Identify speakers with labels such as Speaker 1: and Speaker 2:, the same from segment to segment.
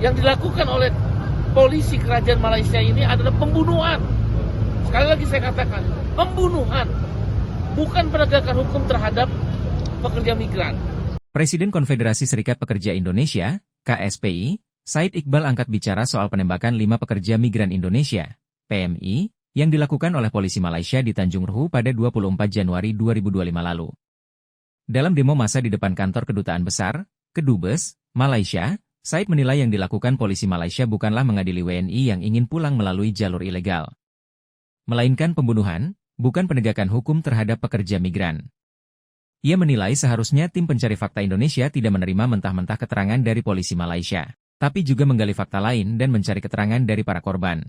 Speaker 1: Yang dilakukan oleh polisi kerajaan Malaysia ini adalah pembunuhan. Sekali lagi saya katakan, pembunuhan, bukan penegakan hukum terhadap pekerja migran.
Speaker 2: Presiden Konfederasi Serikat Pekerja Indonesia, KSPI, Said Iqbal angkat bicara soal penembakan 5 pekerja migran Indonesia, PMI, yang dilakukan oleh polisi Malaysia di Tanjung Ruhu pada 24 Januari 2025 lalu. Dalam demo massa di depan kantor Kedutaan Besar, Kedubes, Malaysia, Said menilai yang dilakukan polisi Malaysia bukanlah mengadili WNI yang ingin pulang melalui jalur ilegal, melainkan pembunuhan, bukan penegakan hukum terhadap pekerja migran. Ia menilai seharusnya tim pencari fakta Indonesia tidak menerima mentah-mentah keterangan dari polisi Malaysia, tapi juga menggali fakta lain dan mencari keterangan dari para korban.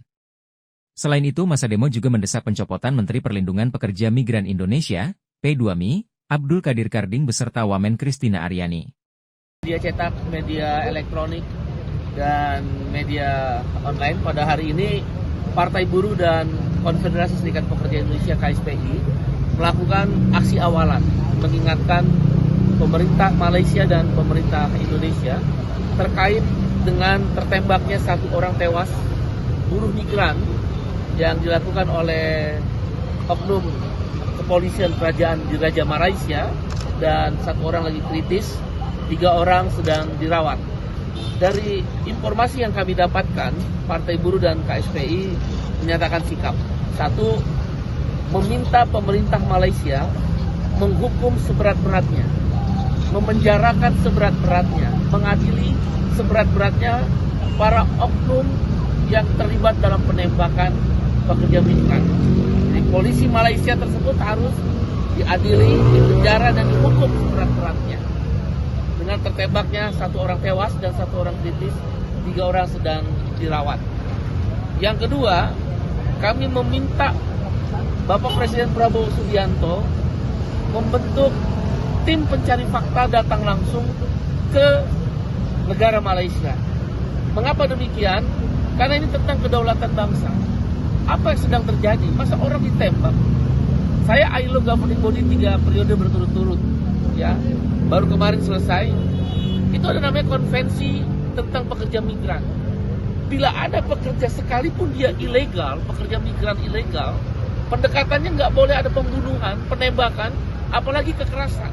Speaker 2: Selain itu, massa demo juga mendesak pencopotan Menteri Perlindungan Pekerja Migran Indonesia, P2MI, Abdul Qadir Karding beserta Wamen Christina Aryani.
Speaker 1: Media cetak, media elektronik, dan media online pada hari ini, Partai Buruh dan Konfederasi Serikat Pekerja Indonesia KSPI melakukan aksi awalan, mengingatkan pemerintah Malaysia dan pemerintah Indonesia terkait dengan tertembaknya 1 orang tewas buruh migran yang dilakukan oleh oknum kepolisian kerajaan di Raja Malaysia, dan 1 orang lagi kritis, 3 orang sedang dirawat. Dari informasi yang kami dapatkan, Partai Buruh dan KSPI menyatakan sikap. 1, meminta pemerintah Malaysia menghukum seberat-beratnya, memenjarakan seberat-beratnya, mengadili seberat-beratnya para oknum yang terlibat dalam penembakan pekerja migran. Jadi polisi Malaysia tersebut harus diadili, dipenjara dan dihukum seberat-beratnya. Dengan tertembaknya 1 orang tewas dan 1 orang kritis, 3 orang sedang dirawat. Yang kedua, kami meminta Bapak Presiden Prabowo Subianto membentuk tim pencari fakta datang langsung ke negara Malaysia. Mengapa demikian? Karena ini tentang kedaulatan bangsa. Apa yang sedang terjadi? Masa orang ditembak? Saya ILO governing body 3 periode berturut-turut, ya. Baru kemarin selesai. Itu ada namanya konvensi tentang pekerja migran. Bila ada pekerja sekalipun dia ilegal, pekerja migran ilegal, pendekatannya nggak boleh ada pembunuhan, penembakan, apalagi kekerasan.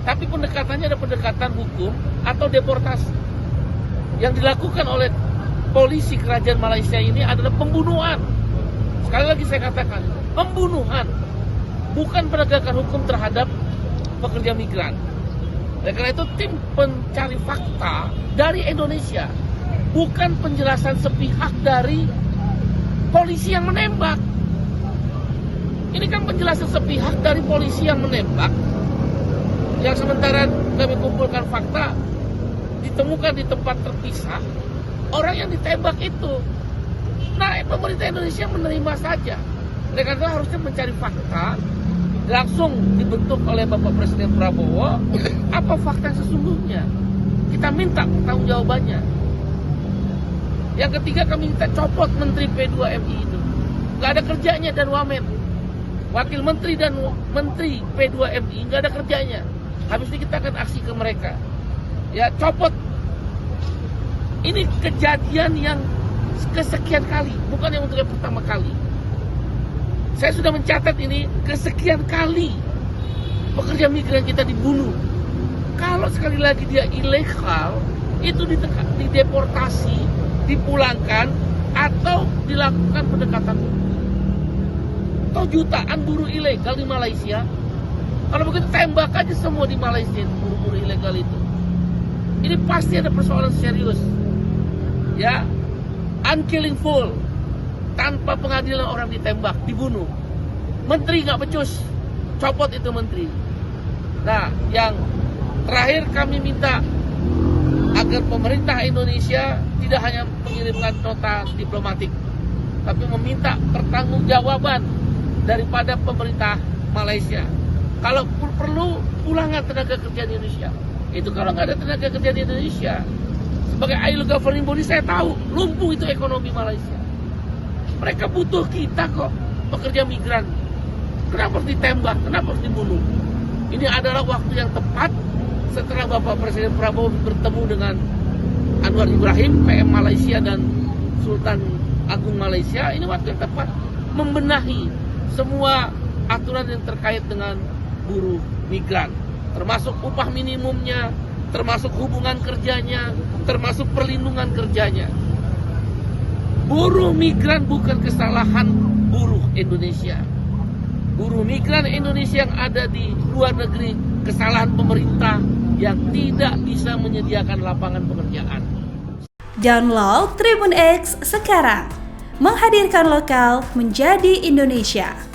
Speaker 1: Tapi pendekatannya ada pendekatan hukum atau deportasi. Yang dilakukan oleh polisi kerajaan Malaysia ini adalah pembunuhan. Sekali lagi saya katakan, pembunuhan, bukan penegakan hukum terhadap pekerja migran. Oleh karena itu, tim pencari fakta dari Indonesia, bukan penjelasan sepihak dari polisi yang menembak. Ini kan penjelasan sepihak dari polisi yang menembak, yang sementara kami kumpulkan fakta, ditemukan di tempat terpisah orang yang ditembak itu. Nah, pemerintah Indonesia menerima saja. Oleh karena itu harusnya mencari fakta, langsung dibentuk oleh Bapak Presiden Prabowo, apa fakta sesungguhnya. Kita minta tanggung jawabannya. Yang ketiga, kami minta copot Menteri P2MI itu. Gak ada kerjanya dan Wamen. Wakil Menteri dan Menteri P2MI gak ada kerjanya. Habis ini kita akan aksi ke mereka. Ya, copot. Ini kejadian yang kesekian kali, bukan yang untuk yang pertama kali. Saya sudah mencatat ini kesekian kali pekerja migran kita dibunuh. Kalau sekali lagi dia ilegal, itu dideportasi, dipulangkan, atau dilakukan pendekatan hukum. Atau jutaan buruh ilegal di Malaysia. Kalau begitu tembak aja semua di Malaysia buruh-buruh ilegal itu. Ini pasti ada persoalan serius. Ya, unkillingful, tanpa pengadilan orang ditembak, dibunuh. Menteri nggak becus, copot itu menteri. Nah, yang terakhir kami minta agar pemerintah Indonesia tidak hanya mengirimkan nota diplomatik, tapi meminta pertanggungjawaban daripada pemerintah Malaysia. Kalau perlu, pulangkan tenaga kerja di Indonesia. Itu kalau nggak ada tenaga kerja di Indonesia, sebagai ILO governing body saya tahu lumpuh itu ekonomi Malaysia. Mereka butuh kita kok, pekerja migran. Kenapa harus ditembak? Kenapa harus dibunuh? Ini adalah waktu yang tepat setelah Bapak Presiden Prabowo bertemu dengan Anwar Ibrahim, PM Malaysia dan Sultan Agung Malaysia, ini waktu yang tepat membenahi semua aturan yang terkait dengan buruh migran, termasuk upah minimumnya, termasuk hubungan kerjanya, termasuk perlindungan kerjanya. Buruh migran bukan kesalahan buruh Indonesia. Buruh migran Indonesia yang ada di luar negeri kesalahan pemerintah yang tidak bisa menyediakan lapangan pekerjaan.
Speaker 3: Download Tribun X sekarang, menghadirkan lokal menjadi Indonesia.